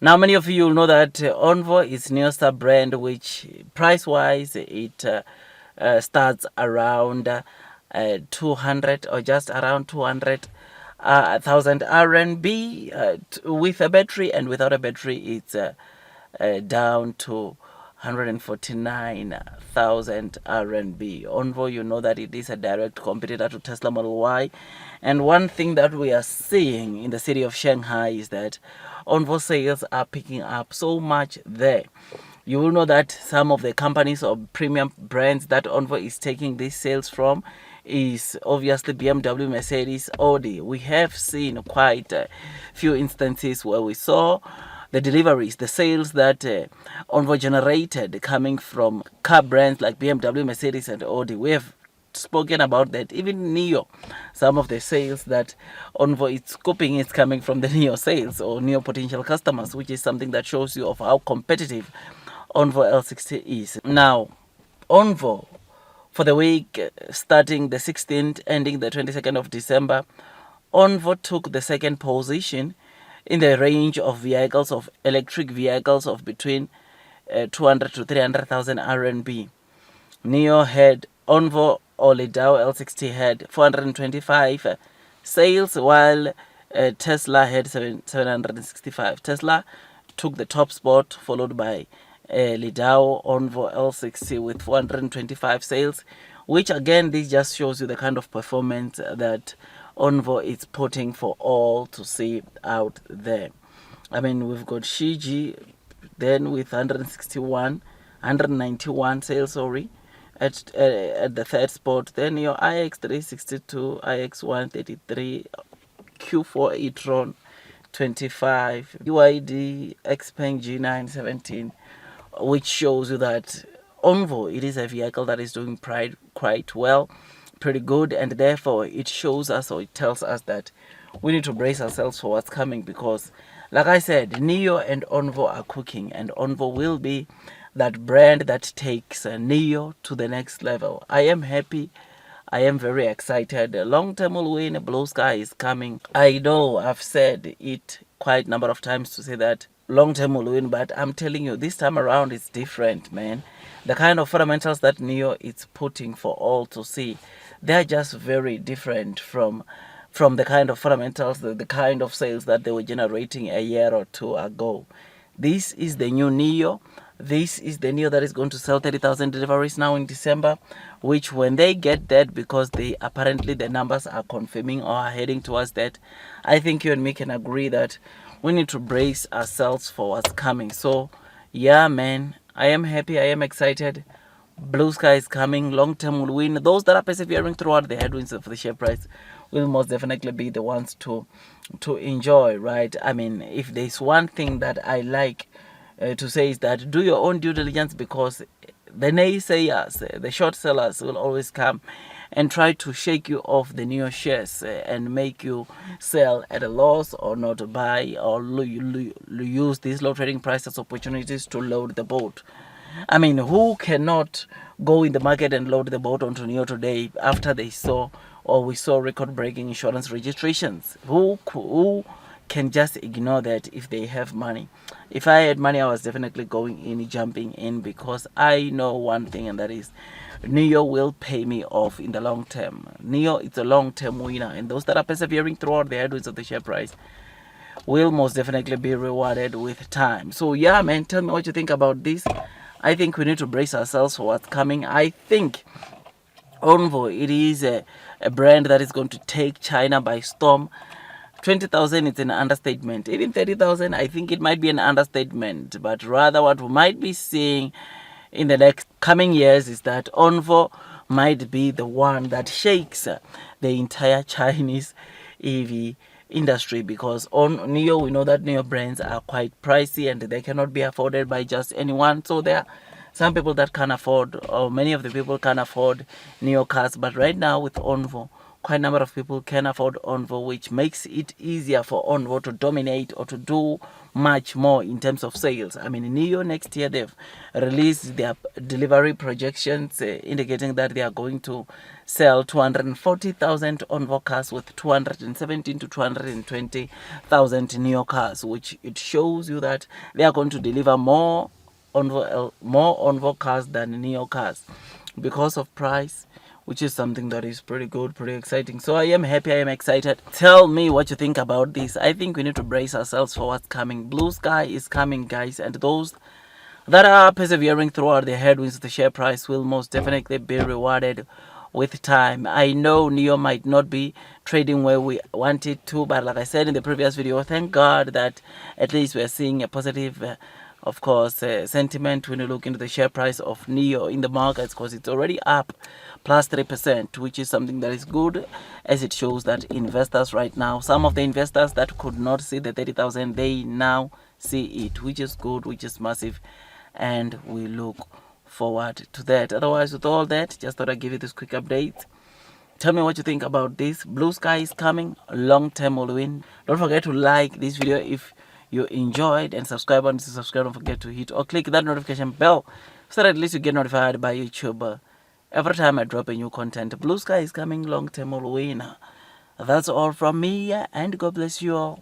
Now, many of you will know that ONVO is Nio Stock brand, which price-wise it starts around 200 or just around 200,000 RMB with a battery, and without a battery it's down to 149,000 RMB. ONVO, you know that it is a direct competitor to Tesla Model Y. And one thing that we are seeing in the city of Shanghai is that ONVO sales are picking up so much there. You will know that some of the companies or premium brands that ONVO is taking these sales from is obviously BMW, Mercedes, Audi. We have seen quite a few instances where we saw the deliveries, the sales that ONVO generated coming from car brands like BMW, Mercedes, and Audi. We have spoken about that. Even Nio, some of the sales that ONVO is scooping is coming from the Nio sales or Nio potential customers, which is something that shows you of how competitive Onvo L60 is. Now, ONVO for the week starting the 16th, ending the 22nd of December, ONVO took the second position in the range of vehicles, of electric vehicles of between 200 to 300,000 RMB. Nio had ONVO or Lidao L60 had 425 sales, while Tesla had 765. Tesla took the top spot, followed by Lidao ONVO L60 with 425 sales, which again, this just shows you the kind of performance that ONVO is putting for all to see out there. I mean, we've got Shiji then with 191 sales, sorry, at the third spot. Then your iX362, iX133, Q4 e-tron 25, UID Xpeng G917, which shows you that ONVO, it is a vehicle that is doing quite well, pretty good, and therefore it shows us, or it tells us that we need to brace ourselves for what's coming, because like I said, Nio and ONVO are cooking, and ONVO will be that brand that takes Nio to the next level. I am happy. I am very excited. Long term will win. Blue sky is coming. I know I've said it quite a number of times to say that long term will win, but I'm telling you, this time around it's different, man. The kind of fundamentals that Nio is putting for all to see, they're just very different from the kind of fundamentals, the kind of sales that they were generating a year or two ago. This is the new Nio. This is the Nio that is going to sell 30,000 deliveries now in December, which when they get that, because they apparently the numbers are confirming or are heading towards that, I think you and me can agree that we need to brace ourselves for what's coming. So yeah, man, I am happy, I am excited. Blue sky is coming. Long term will win. Those that are persevering throughout the headwinds of the share price will most definitely be the ones to enjoy, right? I mean, if there's one thing that I like to say is that do your own due diligence, because the naysayers, the short sellers will always come and try to shake you off the Nio shares and make you sell at a loss or not buy, or use these low trading prices opportunities to load the boat. I mean, who cannot go in the market and load the boat onto Nio today after we saw record-breaking insurance registrations? Who can just ignore that if they have money? If I had money, I was definitely going in, jumping in, because I know one thing, and that is Nio will pay me off in the long term. Nio is a long-term winner, and those that are persevering throughout the headwinds of the share price will most definitely be rewarded with time. So yeah, man, tell me what you think about this. I think we need to brace ourselves for what's coming. I think ONVO, it is a brand that is going to take China by storm. 20,000 is an understatement. Even 30,000, I think it might be an understatement. But rather what we might be seeing in the next coming years is that ONVO might be the one that shakes the entire Chinese EV industry, because on Nio, we know that Nio brands are quite pricey and they cannot be afforded by just anyone. So there are some people that can afford, or many of the people can afford Nio cars. But right now with ONVO, quite a number of people can afford ONVO, which makes it easier for ONVO to dominate or to do much more in terms of sales. I mean, Nio next year, they've released their delivery projections indicating that they are going to sell 240,000 ONVO cars with 217 to 220,000 Nio cars, which it shows you that they are going to deliver more ONVO cars than Nio cars because of price, which is something that is pretty good, pretty exciting. So I am happy, I am excited. Tell me what you think about this. I think we need to brace ourselves for what's coming. Blue sky is coming, guys, and those that are persevering throughout the headwinds, the share price will most definitely be rewarded with time. I know Nio might not be trading where we want it to, but like I said in the previous video, thank God that at least we're seeing a positive of course, sentiment when you look into the share price of Nio in the markets, because it's already up plus 3%, which is something that is good, as it shows that investors right now, some of the investors that could not see the 30,000, they now see it, which is good, which is massive, and we look forward to that. Otherwise, with all that, just thought I'd give you this quick update. Tell me what you think about this. Blue sky is coming, long term will win. Don't forget to like this video if you enjoyed, and subscribe. And to subscribe, don't forget to hit or click that notification bell so that at least you get notified by YouTube every time I drop a new content. Blue sky is coming, long term will win. That's all from me, and God bless you all.